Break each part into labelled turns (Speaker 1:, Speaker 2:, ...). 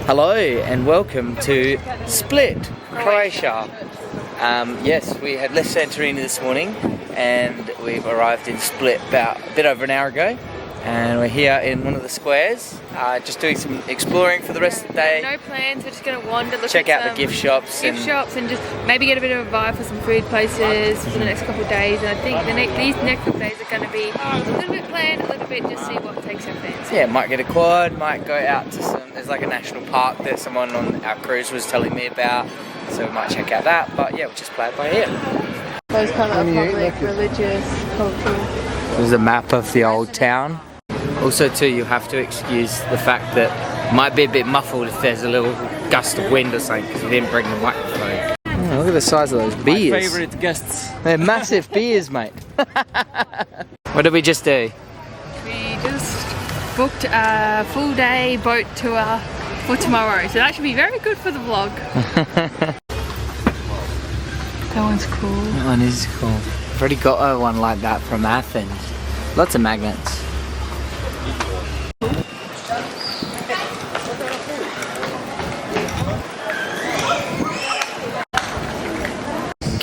Speaker 1: Hello and welcome to Split, Croatia. Yes, we had left Santorini this morning and we've arrived in Split about a bit over an hour ago. And we're here in one of the squares, just doing some exploring for the rest of the day.
Speaker 2: No plans, we're just going to wander,
Speaker 1: check out the gift shops
Speaker 2: and just maybe get a bit of a vibe for some food places for the next couple of days. And I think these next couple of days are going to be a little bit planned, a little bit just see what takes our fancy.
Speaker 1: Yeah, might get a quad, might go out to there's like a national park that someone on our cruise was telling me about, so we might check out that. But yeah, we'll just play it by ear.
Speaker 2: Those kind of public, religious, cultural.
Speaker 1: There's a map of the old town. Also too, you have to excuse the fact that it might be a bit muffled if there's a little gust of wind or something because we didn't bring the microphone. Oh, look at the size of those beers.
Speaker 3: My favourite guests.
Speaker 1: They're massive beers, mate. What did we just do?
Speaker 2: We just booked a full day boat tour for tomorrow, so that should be very good for the vlog. That one's cool.
Speaker 1: That one is cool. I've already got one like that from Athens. Lots of magnets.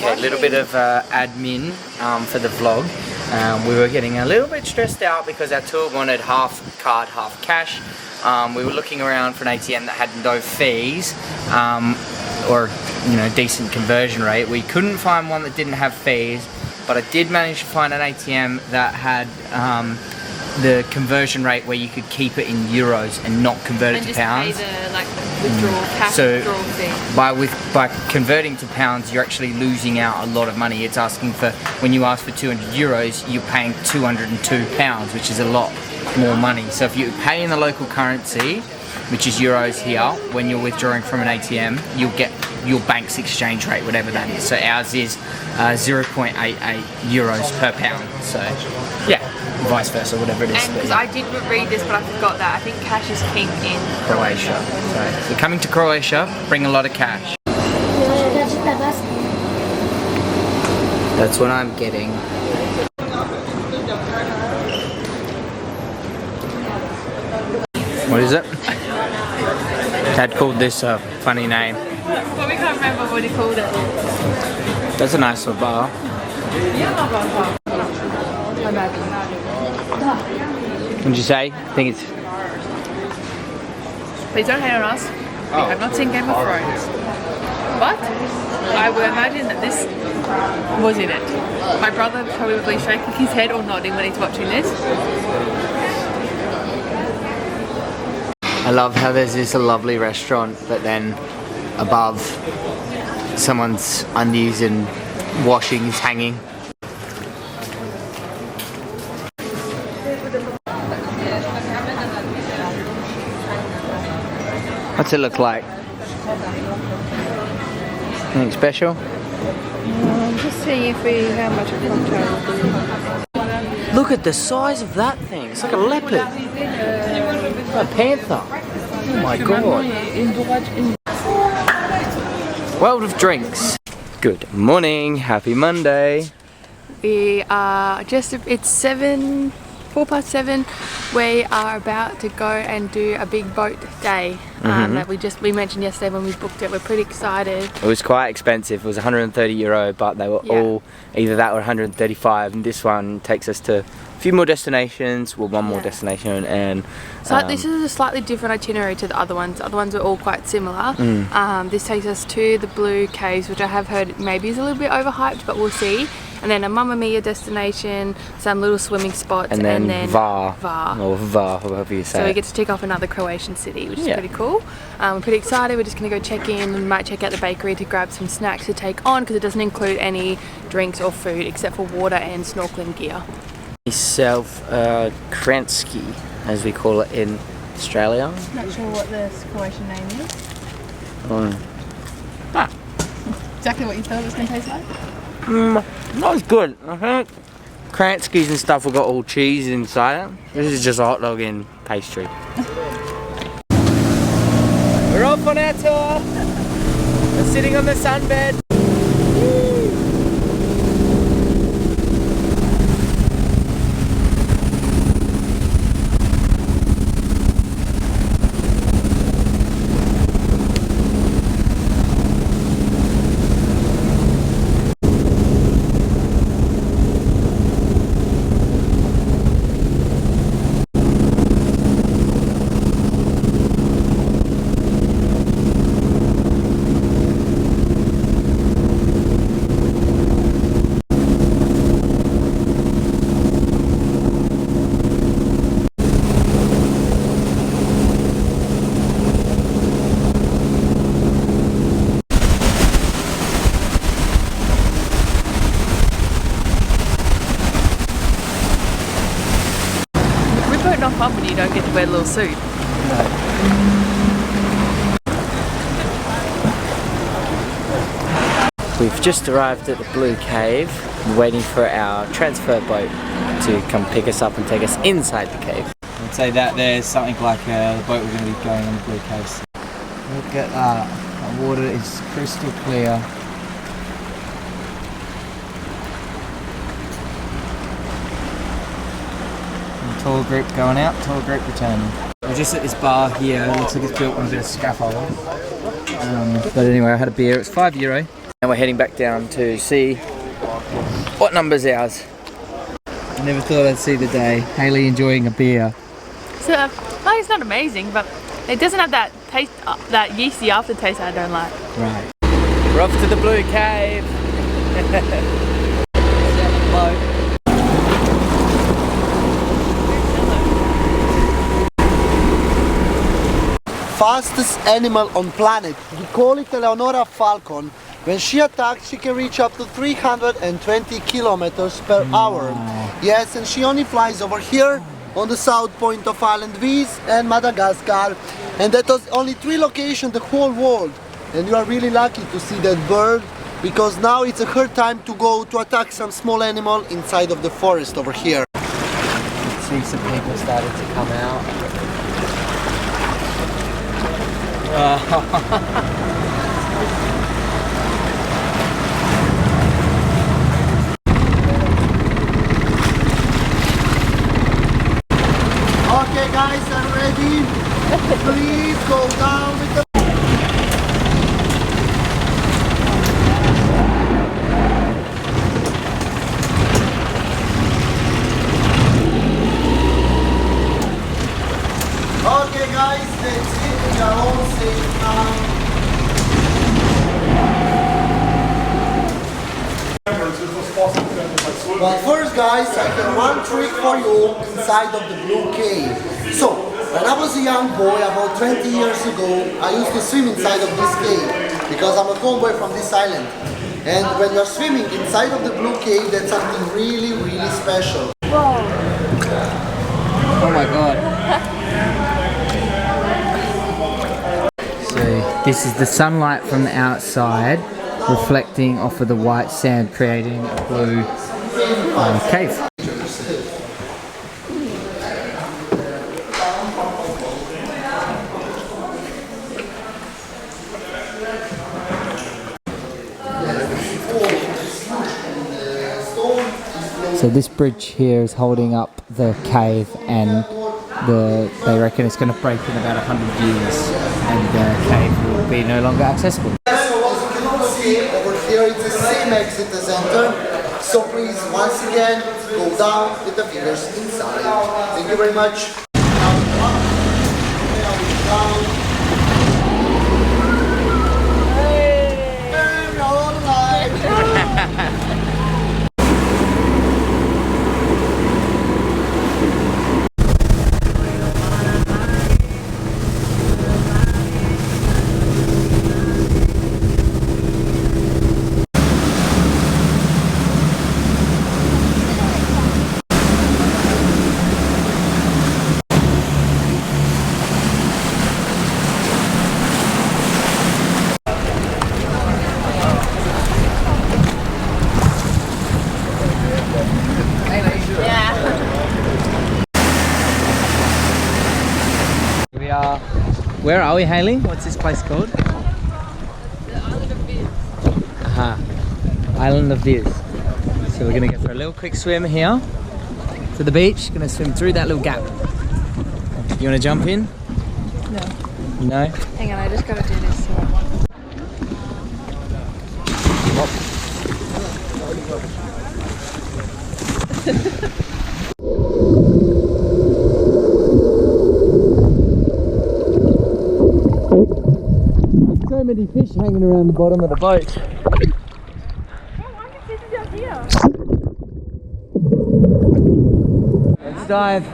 Speaker 1: A little bit of admin for the vlog. We were getting a little bit stressed out because our tour wanted half card, half cash. We were looking around for an ATM that had no fees or decent conversion rate. We couldn't find one that didn't have fees, but I did manage to find an ATM that had the conversion rate where you could keep it in euros and not convert it to pounds.
Speaker 2: Pay the withdrawal, cash withdrawal fee.
Speaker 1: By converting to pounds, you're actually losing out a lot of money. It's asking for, when you ask for 200 euros, you're paying 202 pounds, which is a lot more money. So if you pay in the local currency, which is euros here, when you're withdrawing from an ATM, you'll get your bank's exchange rate, whatever that is. So ours is 0.88 euros per pound. So yeah, vice versa, whatever it is.
Speaker 2: And because I did read this, but I forgot that I think cash is king in
Speaker 1: Croatia. So if you're coming to Croatia, bring a lot of cash. That's what I'm getting. What is it? Dad called this a funny name.
Speaker 2: Well, we can't remember what he called it.
Speaker 1: That's a nice little bar. What did you say? I think it's...
Speaker 2: Please don't hate on us. We have not seen Game of Thrones. But I would imagine that this was in it. My brother probably shaking his head or nodding when he's watching this.
Speaker 1: I love how there's this lovely restaurant, but then above someone's undies and washing is hanging. What's it look like? Anything special?
Speaker 2: Just see if we how much a cocktail will be.
Speaker 1: Look at the size of that thing. It's like a leopard. A panther. Oh my god. World of drinks. Good morning. Happy Monday.
Speaker 2: We are it's 7:04. We are about to go and do a big boat day that we mentioned yesterday when we booked it. We're pretty excited.
Speaker 1: It was quite expensive. It was 130 euro, but they were all either that or 135, and this one takes us to a few more destinations, well, one more destination, and
Speaker 2: so this is a slightly different itinerary to the other ones. The other ones are all quite similar. This takes us to the Blue Caves, which I have heard maybe is a little bit overhyped, but we'll see. And then a Mamma Mia destination, some little swimming spots, and then
Speaker 1: Hvar.
Speaker 2: Hvar.
Speaker 1: Or Hvar, however you say
Speaker 2: So
Speaker 1: it.
Speaker 2: we get to tick off another Croatian city, which is pretty cool. We're pretty excited. We're just going to go check in. We might check out the bakery to grab some snacks to take on, because it doesn't include any drinks or food except for water and snorkeling gear.
Speaker 1: Kransky, as we call it in Australia.
Speaker 2: Not sure what the Croatian name is. Exactly what you thought it was going to taste like?
Speaker 1: That was good. I think Kranskys and stuff have got all cheese inside it. This is just a hot dog and pastry. We're off on our tour. We're sitting on the sunbed.
Speaker 2: wear a little suit.
Speaker 1: We've just arrived at the Blue Cave, waiting for our transfer boat to come pick us up and take us inside the cave. I'd say that there's something like the boat we're going to be going on the Blue Cave. Look at that, the water is crystal clear. And tall group going out, tall group returning. We're just at this bar here, it looks like it's built on a bit of scaffold. But anyway, I had a beer, it's €5. And we're heading back down to see what number's ours. I never thought I'd see the day. Hayley enjoying a beer.
Speaker 2: So, like, it's not amazing, but it doesn't have that taste, that yeasty aftertaste I don't like.
Speaker 1: Right. We're off to the Blue Cave.
Speaker 3: Fastest animal on planet. We call it Eleonora falcon. When she attacks, she can reach up to 320 kilometers per hour. Yes, and she only flies over here on the south point of Island V's and Madagascar. And that was only 3 locations the whole world. And you are really lucky to see that bird, because now it's her time to go to attack some small animal inside of the forest over here.
Speaker 1: See some people started to come out.
Speaker 3: Okay guys, I'm ready. Please go down with the... Okay guys, that's it. We are all safe now. Well, first guys, I have one trick for you inside of the Blue Cave. So, when I was a young boy, about 20 years ago, I used to swim inside of this cave because I'm a homeboy from this island. And when you're swimming inside of the Blue Cave, that's something really, really special.
Speaker 2: Whoa.
Speaker 1: Oh my god. So this is the sunlight from the outside reflecting off of the white sand, creating a blue cave. So this bridge here is holding up the cave, and they reckon it's going to break in about 100 years and the cave will be no longer accessible.
Speaker 3: As you can see over here, it's the same exit as enter. So please, once again, go down with the fingers inside. Thank you very much. Hey, all alive.
Speaker 1: Where are we, Hayley? What's this place called?
Speaker 2: The Island of Viz.
Speaker 1: Aha, Island of Viz. So we're gonna go for a little quick swim here to the beach. Gonna swim through that little gap. You wanna jump in?
Speaker 2: No.
Speaker 1: No?
Speaker 2: Hang on, I just gotta do this.
Speaker 1: So many fish hanging around the bottom of the boat.
Speaker 2: Oh, I can see them down here.
Speaker 1: Let's dive.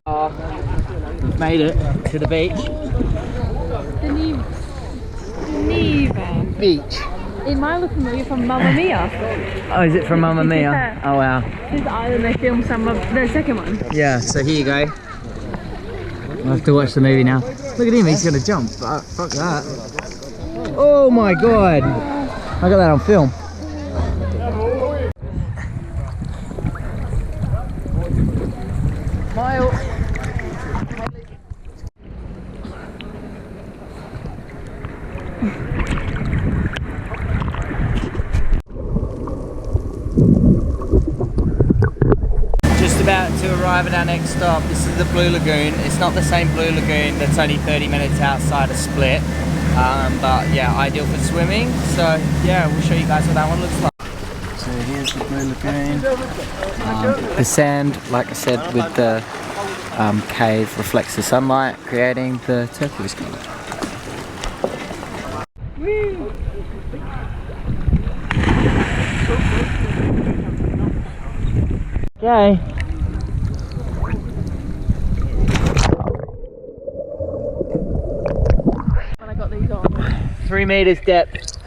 Speaker 1: We've made it to the beach. Beach.
Speaker 2: It might look familiar from Mamma Mia.
Speaker 1: Oh, is it from Mamma Mia?
Speaker 2: Yeah.
Speaker 1: Oh wow.
Speaker 2: This is the island they filmed the second one.
Speaker 1: Yeah, so here you go. I'll have to watch the movie now. Look at him, he's gonna jump. Fuck that. Oh my god. I got that on film. Smile. Just about to arrive at our next stop. This is the Blue Lagoon. It's not the same Blue Lagoon that's only 30 minutes outside of Split. But yeah, ideal for swimming. So yeah, we'll show you guys what that one looks like. So here's the Blue Lagoon. The sand, like I said, with the cave reflects the sunlight, creating the turquoise colour. Okay.
Speaker 2: When I got these on.
Speaker 1: 3 meters depth.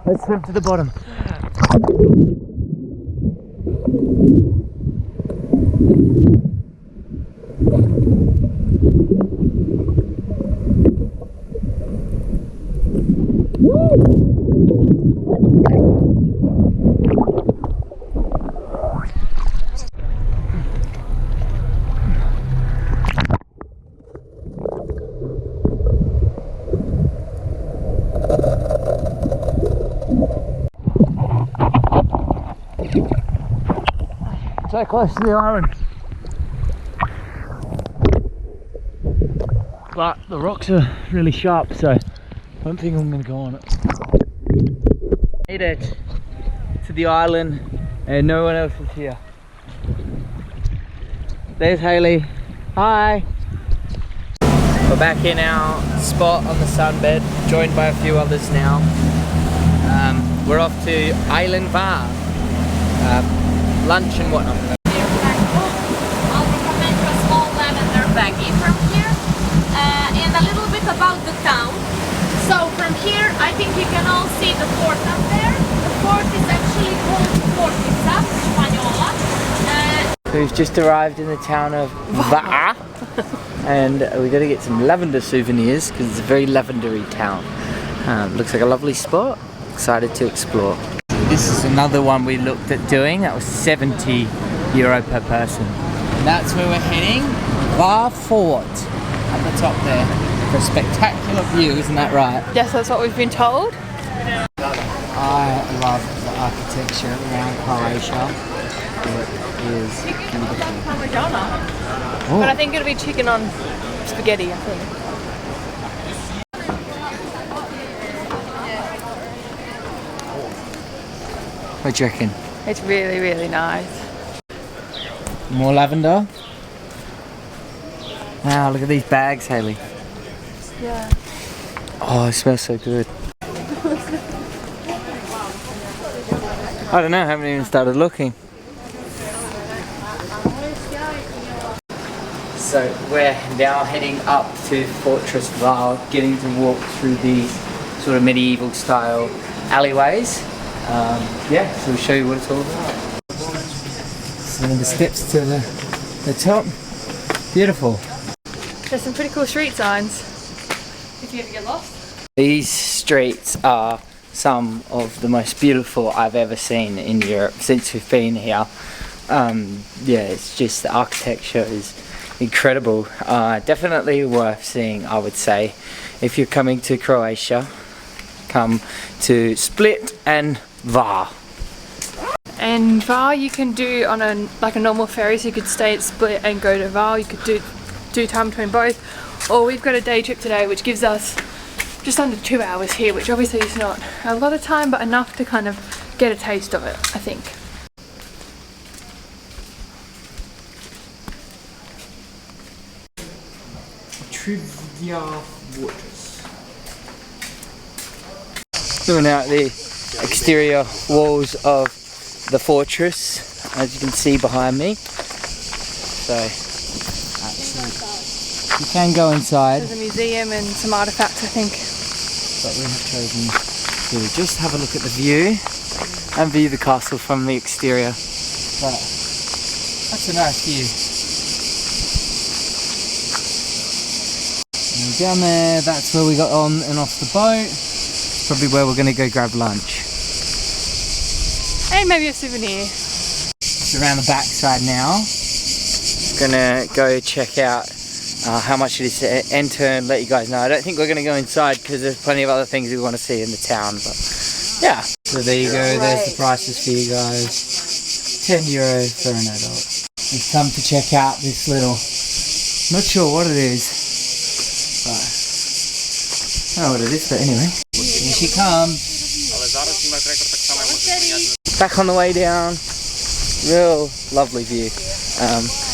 Speaker 1: Let's swim to the bottom. So close to the island, but the rocks are really sharp, so I don't think I'm going to go on it. Made it to the island and no one else is here. There's Hayley. Hi. We're back in our spot on the sunbed, joined by a few others now. We're off to Island Hvar. Lunch and whatnot.
Speaker 4: I'll recommend you a small lavender baggie from here and a little bit about the town. So from here I think you can all see the fort up there. The fort is actually called Fortizza Spagnola.
Speaker 1: We've just arrived in the town of Hvar and we're going to get some lavender souvenirs because it's a very lavendery town. Looks like a lovely spot. Excited to explore. This is another one we looked at doing. That was €70 per person. And that's where we're heading. Hvar Fort at the top there. For a spectacular view, isn't that right?
Speaker 2: Yes, that's what we've been told.
Speaker 1: I love the architecture around Croatia. It is beautiful. Oh.
Speaker 2: But I think it'll be chicken on spaghetti, I think.
Speaker 1: What do you reckon?
Speaker 2: It's really, really nice.
Speaker 1: More lavender. Wow, look at these bags, Hayley.
Speaker 2: Yeah.
Speaker 1: Oh, it smells so good. I don't know, I haven't even started looking. So we're now heading up to Fortress Hvar, getting to walk through these sort of medieval style alleyways. Yeah, so we'll show you what it's all about. So the steps to the top. Beautiful.
Speaker 2: There's some pretty cool street signs. If you ever get lost.
Speaker 1: These streets are some of the most beautiful I've ever seen in Europe since we've been here. Yeah, it's just the architecture is incredible. Definitely worth seeing, I would say. If you're coming to Croatia, come to Split and Hvar.
Speaker 2: And Hvar you can do on a normal ferry, so you could stay at Split and go to Hvar. You could do time between both, or we've got a day trip today which gives us just under 2 hours here, which obviously is not a lot of time, but enough to kind of get a taste of it, I think.
Speaker 1: Trivia Waters. Looking out the exterior walls of the fortress, as you can see behind me. So, you can go inside.
Speaker 2: There's a museum and some artifacts, I think.
Speaker 1: But we have chosen to just have a look at the view and view the castle from the exterior. But that's a nice view. And down there, that's where we got on and off the boat. It's probably where we're going to go grab lunch.
Speaker 2: And maybe a souvenir.
Speaker 1: It's around the back side now. Gonna go check out how much it is to enter and let you guys know. I don't think we're going to go inside because there's plenty of other things we want to see in the town. But yeah. So there you go. There's the prices for you guys. €10 for an adult. We've come to check out this little, not sure what it is, but I don't know what it is, but anyway. Here she comes. Back on the way down. Real lovely view.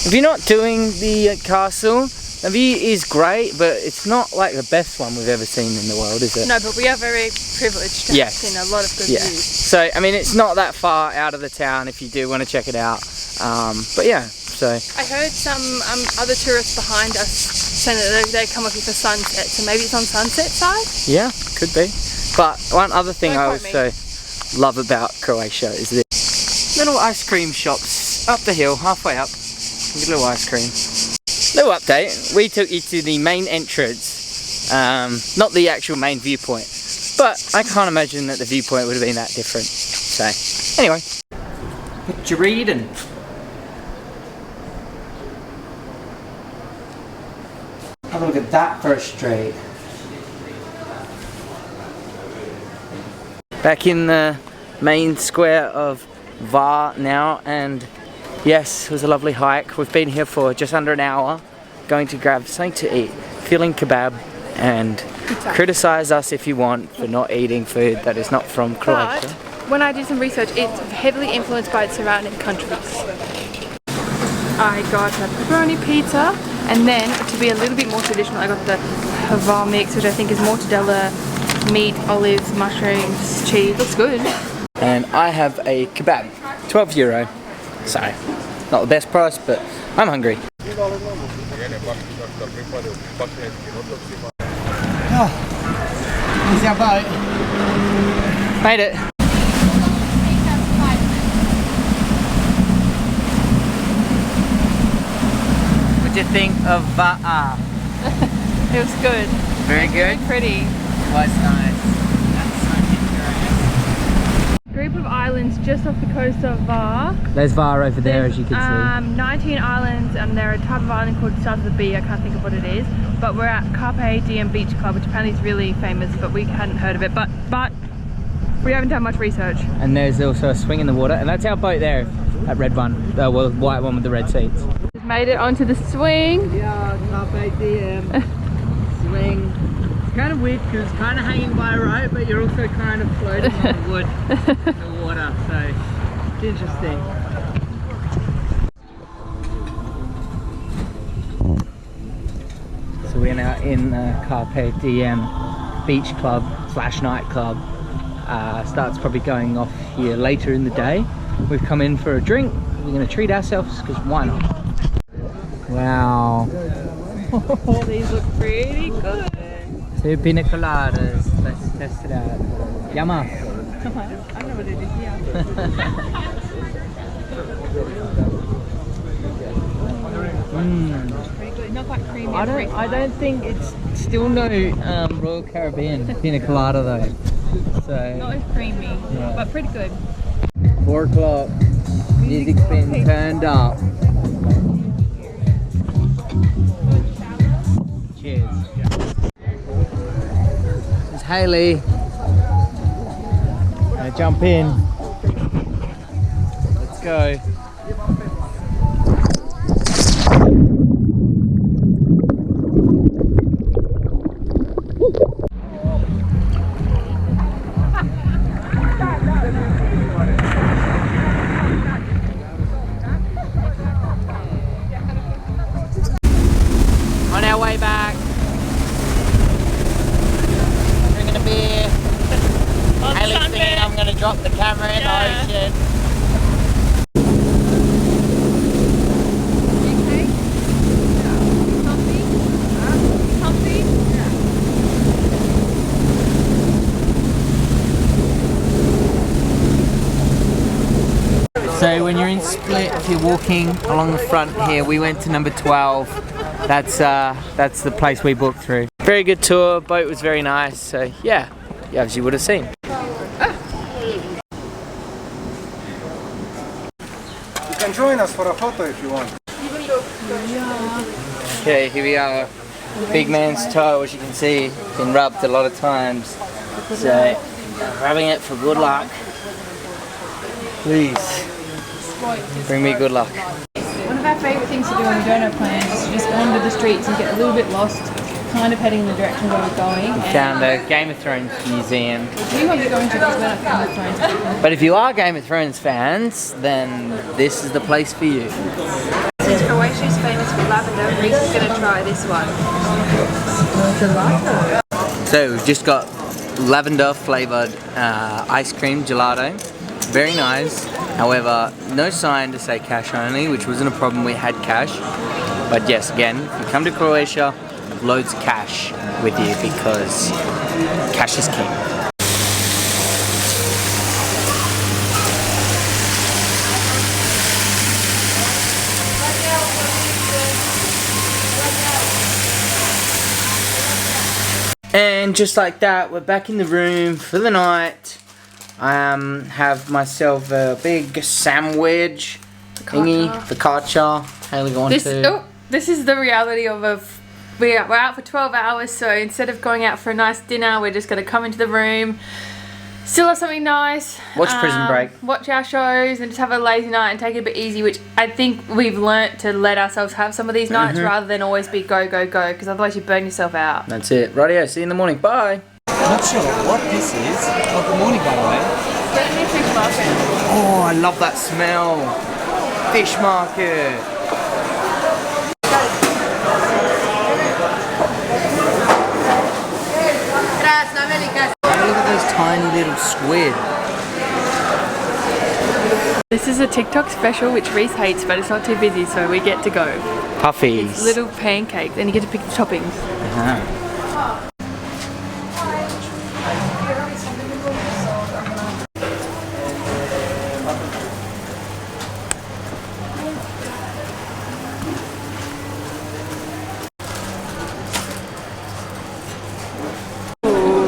Speaker 1: If you're not doing the castle, the view is great, but it's not like the best one we've ever seen in the world, is it?
Speaker 2: No, but we are very privileged to have seen a lot of good views.
Speaker 1: So, I mean, it's not that far out of the town if you do want to check it out. But yeah, so.
Speaker 2: I heard some other tourists behind us saying that they come up here for sunset, so maybe it's on sunset side?
Speaker 1: Yeah, could be. But one other thing I also love about Croatia is this. Little ice cream shops up the hill, halfway up. Get a little ice cream. Little update, we took you to the main entrance, not the actual main viewpoint, but I can't imagine that the viewpoint would have been that different. So, anyway, picture reading. Have a look at that for a straight. Back in the main square of Hvar now, and yes, it was a lovely hike. We've been here for just under an hour, going to grab something to eat, feeling kebab, and criticize us if you want for not eating food that is not from Croatia.
Speaker 2: But when I did some research, it's heavily influenced by its surrounding countries. I got a pepperoni pizza, and then to be a little bit more traditional, I got the Hvar mix, which I think is mortadella, meat, olives, mushrooms, cheese. Looks good.
Speaker 1: And I have a kebab, €12. So, not the best price, but I'm hungry. Oh, here's our boat. Made it. What do you think of Hvar?
Speaker 2: It was good.
Speaker 1: Very good?
Speaker 2: Very pretty.
Speaker 1: It was nice.
Speaker 2: Group of islands just off the coast of Hvar.
Speaker 1: There's Hvar over there, as you can see.
Speaker 2: 19 islands, and there are a type of island called South of the B. I can't think of what it is. But we're at Carpe Diem Beach Club, which apparently is really famous, but we hadn't heard of it. But we haven't done much research.
Speaker 1: And there's also a swing in the water, and that's our boat there, that red one, the white one with the red seats.
Speaker 2: Just made it onto the swing.
Speaker 1: Yeah, Carpe Diem. Swing. It's kind of weird because it's kind of hanging by a rope, but you're also kind of floating on the wood in the water, so it's interesting. So we're now in Carpe Diem Beach Club / nightclub. Starts probably going off here later in the day. We've come in for a drink. We're going to treat ourselves because why not? Wow.
Speaker 2: Oh, these look pretty good.
Speaker 1: 2 pina coladas. Let's test it out. Yumma.
Speaker 2: I don't know what it is, yeah. Pretty good. Not quite creamy.
Speaker 1: I don't think it's still no Royal Caribbean pina colada though. So
Speaker 2: not as creamy,
Speaker 1: yeah.
Speaker 2: but pretty good.
Speaker 1: 4 o'clock. Music's been turned up. Cheers. This is Haley. Gonna jump in. Let's go. On our way back, drinking a beer. Haley's thinking I'm going to drop the camera in the ocean. So when you're in Split, if you're walking along the front here, we went to number 12. That's the place we booked through. Very good tour, boat was very nice, so yeah, as you would have seen.
Speaker 5: You can join us for a photo if you want.
Speaker 1: Okay, here we are. Big man's toe, as you can see, been rubbed a lot of times. So, rubbing it for good luck. Please, bring me good luck.
Speaker 6: One of our favourite things to do when we don't have plans is to just wander the streets and get a little bit lost, kind of heading in the direction where we're going.
Speaker 1: Found a Game of Thrones museum.
Speaker 6: We won't be going to because we're not Game of Thrones people.
Speaker 1: But if you are Game of Thrones fans, then this is the place for you.
Speaker 2: Since Croatia is famous for lavender, Reese is going to try this one. Gelato.
Speaker 1: So we've just got lavender flavoured ice cream gelato. Very nice. However, no sign to say cash only, which wasn't a problem, we had cash. But yes, again, if you come to Croatia, loads of cash with you because cash is king. And just like that, we're back in the room for the night. I have myself a big sandwich thingy, focaccia. Haley going to.
Speaker 2: This is the reality of we're out for 12 hours, so instead of going out for a nice dinner, we're just going to come into the room, still have something nice,
Speaker 1: Watch Prison Break,
Speaker 2: watch our shows, and just have a lazy night and take it a bit easy, which I think we've learnt to let ourselves have some of these nights rather than always be go, go, go, because otherwise you burn yourself out.
Speaker 1: That's it. Rightio, see you in the morning. Bye.
Speaker 7: Not sure what this is. Oh, good morning, by the way.
Speaker 1: Oh, I love that smell. Fish market. Look at those tiny little squid.
Speaker 2: This is a TikTok special which Reese hates, but it's not too busy, so we get to go.
Speaker 1: Puffies.
Speaker 2: It's little pancakes, and you get to pick the toppings.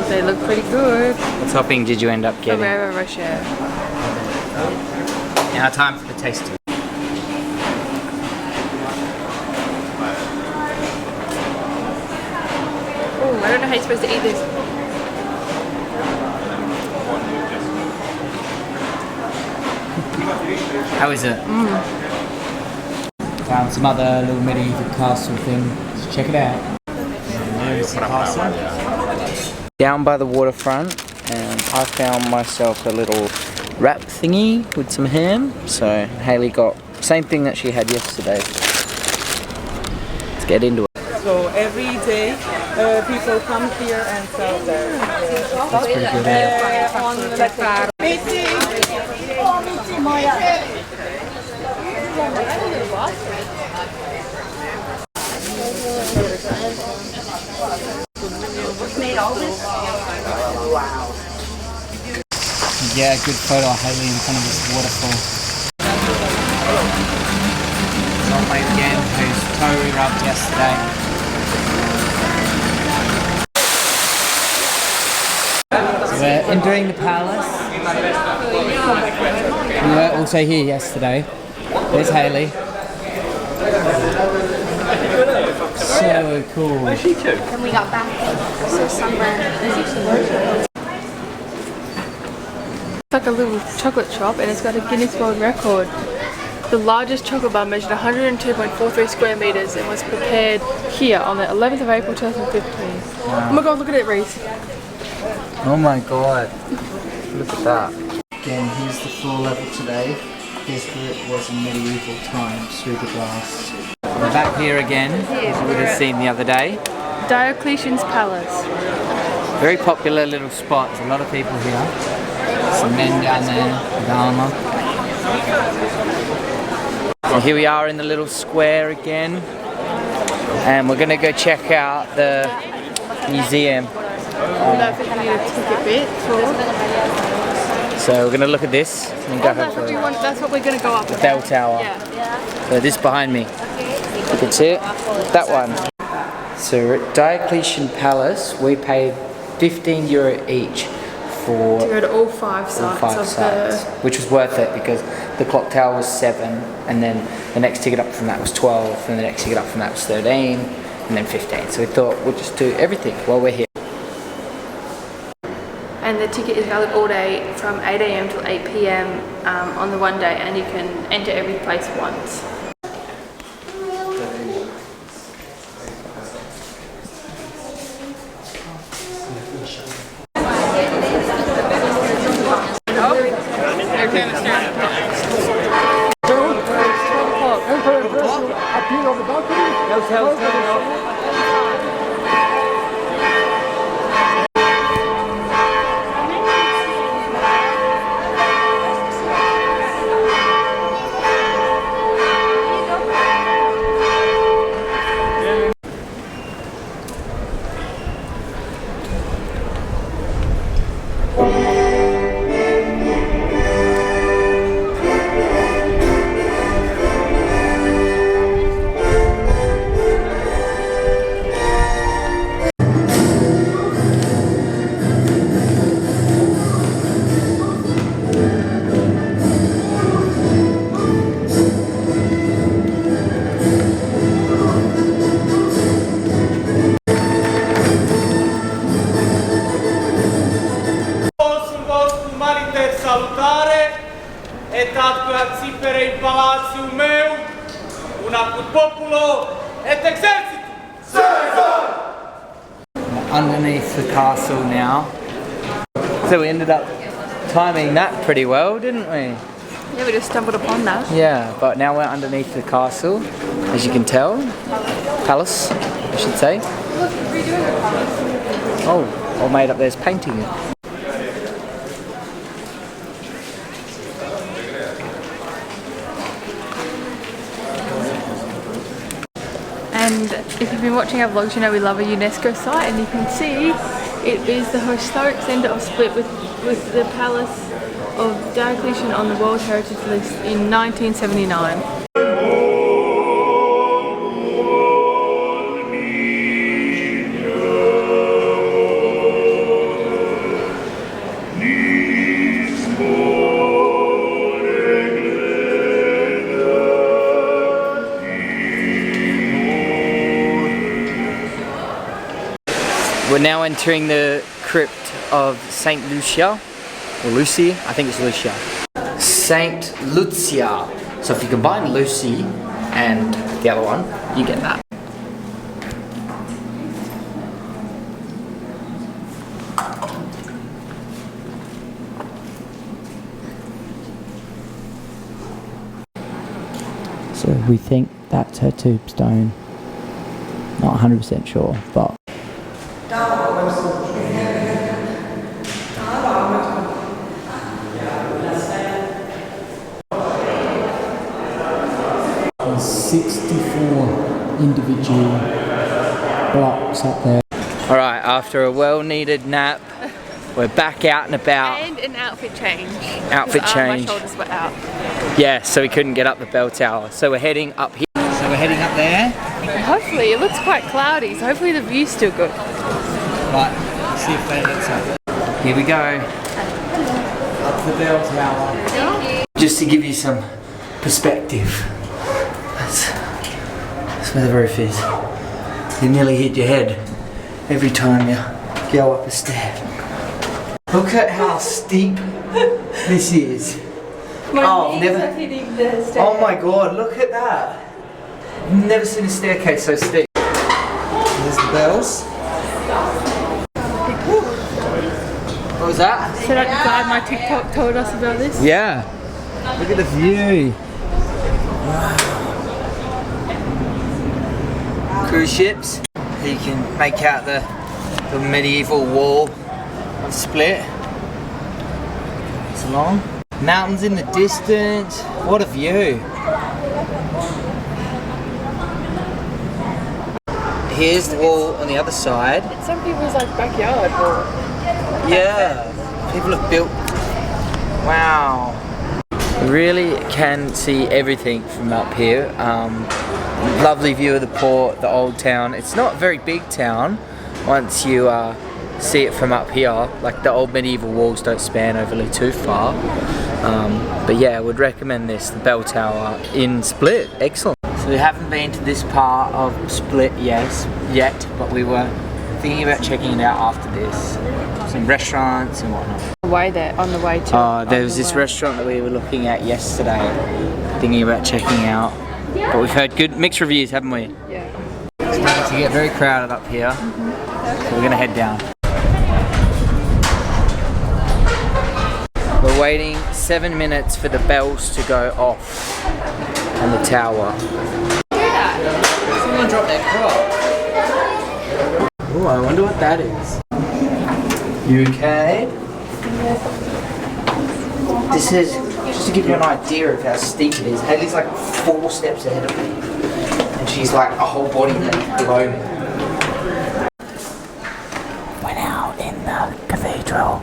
Speaker 2: They look pretty good.
Speaker 1: What topping did you end up getting?
Speaker 2: Ferrero Rocher.
Speaker 1: Now time for the tasting.
Speaker 2: Oh, I don't know how you're supposed to eat this.
Speaker 1: How is it? Found some other little medieval castle thing. Let's check it out. There's the castle. Down by the waterfront, and I found myself a little wrap thingy with some ham. So Haley got the same thing that she had yesterday. Let's get into it.
Speaker 8: So every day people come here and sell their
Speaker 1: That's pretty good.
Speaker 8: on the car.
Speaker 1: Yeah, good photo of Haley in front of this waterfall. It's old mate again, whose toe we rubbed yesterday. So we're entering the palace. We were also here yesterday. There's Haley. So cool.
Speaker 4: Then we got back, so sunburned.
Speaker 2: It's like a little chocolate shop, and it's got a Guinness World Record. The largest chocolate bar measured 102.43 square meters and was prepared here on the 11th of April 2015.
Speaker 1: Wow.
Speaker 2: Oh my god, look at it, Reese.
Speaker 1: Oh my god. Look at that. Again, here's the floor level today. Here's where it was in medieval times through the glass. We're back here again, as you would have seen the other day.
Speaker 2: Diocletian's Palace.
Speaker 1: Very popular little spot. There's a lot of people here. Some men down there with armour. So here we are in the little square again. And we're going to go check out the museum.
Speaker 2: I don't know if you need a ticket bit for.
Speaker 1: So we're gonna look at this and go
Speaker 2: That's what we want. That's what we're gonna go up.
Speaker 1: the bell tower.
Speaker 2: Yeah.
Speaker 1: So this behind me. You can see it. That one. So at Diocletian Palace, we paid €15 each for
Speaker 2: To go to all 5 sites
Speaker 1: all 5
Speaker 2: of
Speaker 1: sites, which was worth it because the clock tower was 7, and then the next ticket up from that was 12, and the next ticket up from that was 13, and then 15. So we thought we'll just do everything while we're here.
Speaker 2: And the ticket is valid all day from 8 AM till 8 PM on the one day, and you can enter every place once.
Speaker 9: salutare et atque accipere in palatium meu una apud populo et exercitum.
Speaker 1: Underneath the castle now. So we ended up timing that pretty well, didn't we?
Speaker 2: Yeah, we just stumbled upon that.
Speaker 1: Yeah, but now we're underneath the castle, as you can tell. Palace, I should say.
Speaker 2: Look, redoing the palace.
Speaker 1: Oh, all made up there's painting it.
Speaker 2: And if you've been watching our vlogs, you know we love a UNESCO site, and you can see it is the historic centre of Split with the Palace of Diocletian on the World Heritage List in 1979.
Speaker 1: We're now entering the crypt of Saint Lucia, or Lucy, I think it's Lucia. Saint Lucia. So if you combine Lucy and the other one, you get that. So we think that's her tombstone. Not 100% sure, but there's 64 individual blocks up there. Alright, after a well-needed nap, we're back out and about.
Speaker 2: And an outfit change.
Speaker 1: Outfit change.
Speaker 2: My shoulders were out.
Speaker 1: Yeah, so we couldn't get up the bell tower. So we're heading up here. So we're heading up there.
Speaker 2: Hopefully, it looks quite cloudy, so hopefully the view's still good.
Speaker 1: Right, let's see if that lets up. Here we go. Up the bell tower. Just to give you some perspective. That's where the roof is. You nearly hit your head every time you go up a stair. Look at how steep this is. Oh my god, look at that. I've never seen a staircase so steep. There's the bells. What was that?
Speaker 2: So that guy my TikTok told us about this?
Speaker 1: Yeah. Look at the view. Wow. Cruise ships. You can make out the medieval wall of Split. It's long. Mountains in the distance. What a view. Here's the wall on the other side.
Speaker 2: It's some people's like backyard wall.
Speaker 1: Yeah. People have built Wow. You really can see everything from up here. Lovely view of the port, the old town. It's not a very big town once you see it from up here. Like the old medieval walls don't span overly too far. But yeah, I would recommend this, the bell tower in Split. Excellent. So we haven't been to this part of Split yet, but we were thinking about checking it out after this. Some restaurants and whatnot.
Speaker 2: On the way to.
Speaker 1: There was this restaurant that we were looking at yesterday, thinking about checking out. But we've heard good mixed reviews, haven't we?
Speaker 2: Yeah.
Speaker 1: It's starting to get very crowded up here, so we're gonna head down. We're waiting 7 minutes for the bells to go off on the tower. Someone dropped their crop. Oh, I wonder what that is. You okay? This is, just to give you an idea of how steep it is, Hayley's like 4 steps ahead of me. And she's like a whole body length below me. We're now in the cathedral.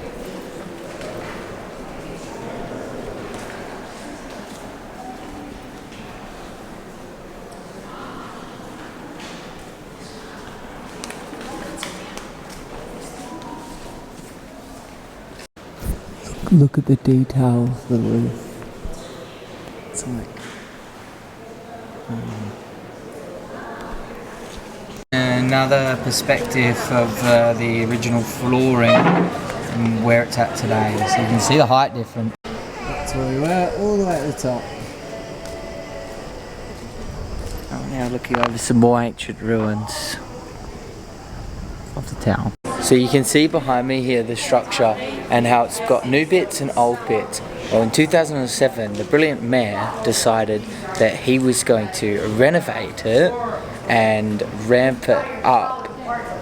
Speaker 1: Look at the detail of the roof. It's like... Another perspective of the original flooring and where it's at today. So you can see the height difference. That's where we were, all the way at the top. Oh, now looking over some more ancient ruins of the town. So you can see behind me here the structure and how it's got new bits and old bits. Well, in 2007, the brilliant mayor decided that he was going to renovate it and ramp it up,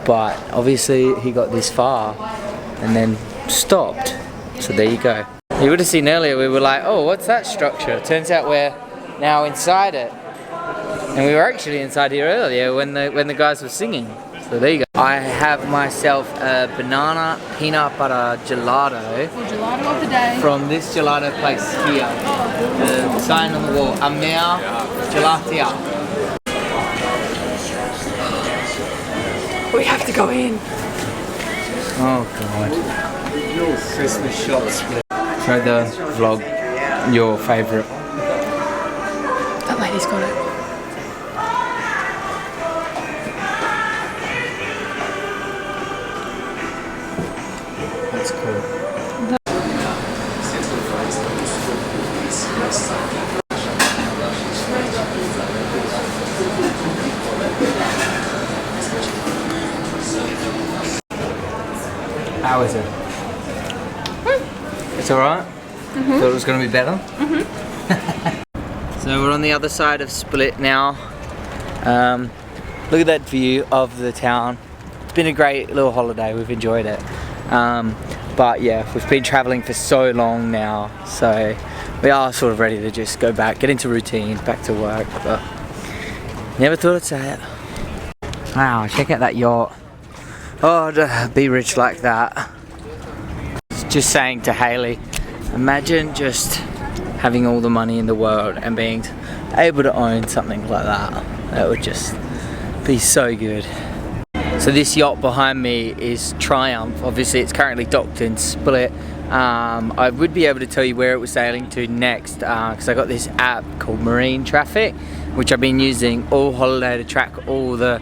Speaker 1: but obviously he got this far and then stopped. So there you go. You would have seen earlier we were like, oh, what's that structure? Turns out we're now inside it. And we were actually inside here earlier when the guys were singing. So there you go. I have myself a banana peanut butter gelato.
Speaker 6: Gelato of the day.
Speaker 1: From this gelato place here. The sign on the wall, Amea Gelatia.
Speaker 2: We have to go in.
Speaker 1: Oh god. Christmas shots. Try the vlog, your favourite.
Speaker 2: That lady's got it.
Speaker 1: That's cool. How is it? It's alright? Thought it was going to be better? So we're on the other side of Split now. Look at that view of the town. It's been a great little holiday, we've enjoyed it. But yeah, we've been travelling for so long now, so we are sort of ready to just go back, get into routine, back to work, but never thought I'd say it. Wow, check out that yacht. Oh, to be rich like that. Just saying to Hayley, imagine just having all the money in the world and being able to own something like that. That would just be so good. So this yacht behind me is Triumph. Obviously it's currently docked in Split. I would be able to tell you where it was sailing to next because I got this app called Marine Traffic, which I've been using all holiday to track all the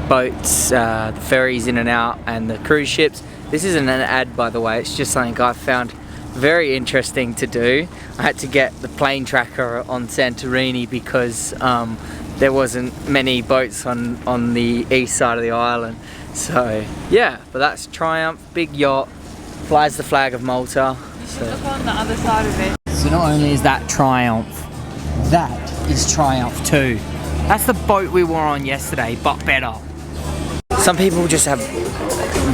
Speaker 1: boats, the ferries in and out, and the cruise ships. This isn't an ad, by the way, it's just something I found very interesting to do. I had to get the plane tracker on Santorini because there wasn't many boats on the east side of the island. So yeah, but that's Triumph, big yacht, flies the flag of Malta. So.
Speaker 2: Look on the other side of it.
Speaker 1: So not only is that Triumph, that is Triumph too. That's the boat we were on yesterday, but better. Some people just have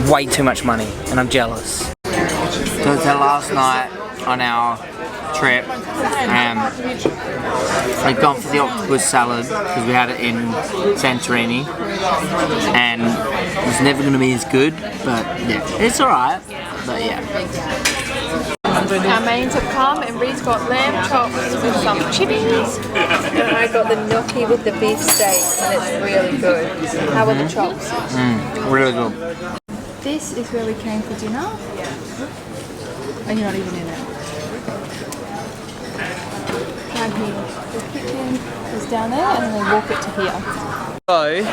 Speaker 1: way too much money, and I'm jealous. So it's our last night on our trip, and we've gone for the octopus salad because we had it in Santorini, and it's never going to be as good, but yeah, it's alright, but yeah.
Speaker 2: Our mains have come and Reed's got lamb chops with some chippies. And I got the gnocchi with the beef steaks and it's really good. How are the chops?
Speaker 1: Really good.
Speaker 2: This is where we came for dinner. And you're not even in it. Down here. The kitchen is down there and then we walk it to here.
Speaker 1: So, this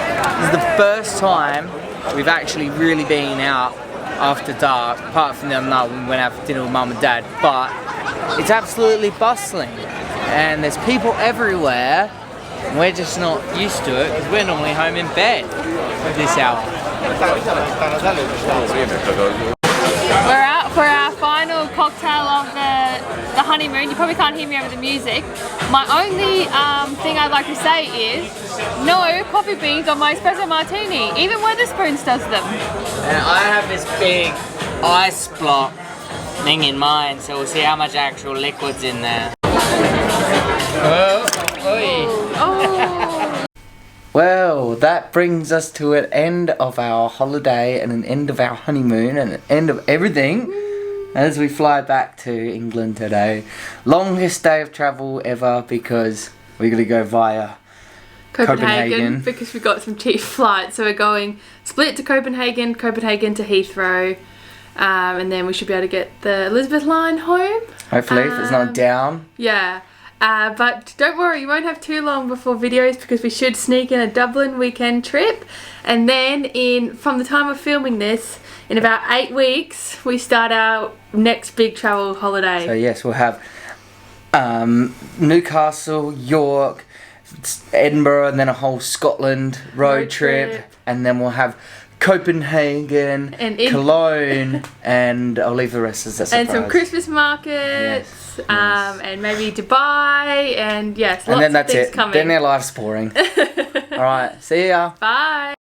Speaker 1: is the first time we've actually really been out after dark, apart from the other night when we went out for dinner with Mum and Dad, but it's absolutely bustling and there's people everywhere and we're just not used to it because we're normally home in bed at this hour.
Speaker 2: We're out for our final cocktail of the honeymoon. You probably can't hear me over the music. My only thing I'd like to say is no coffee beans on my espresso martini, even Wetherspoons does them.
Speaker 1: And I have this big ice block thing in mind, so we'll see how much actual liquid's in there.
Speaker 2: Oh.
Speaker 1: Well, that brings us to an end of our holiday and an end of our honeymoon and an end of everything as we fly back to England today. Longest day of travel ever because we're going to go via Copenhagen
Speaker 2: because we got some cheap flights. So we're going split to Copenhagen, Copenhagen to Heathrow, and then we should be able to get the Elizabeth line home.
Speaker 1: Hopefully, if it's not down.
Speaker 2: Yeah. But don't worry, you won't have too long before videos because we should sneak in a Dublin weekend trip, and then from the time of filming this, in about 8 weeks we start our next big travel holiday.
Speaker 1: So yes, we'll have Newcastle, York, Edinburgh, and then a whole Scotland road trip, and then we'll have Copenhagen, and Cologne, and I'll leave the rest as a surprise.
Speaker 2: And some Christmas markets, and maybe Dubai, and yes, lots
Speaker 1: and then
Speaker 2: of
Speaker 1: that's
Speaker 2: things
Speaker 1: it.
Speaker 2: coming.
Speaker 1: Then their life's boring. Alright, see ya.
Speaker 2: Bye.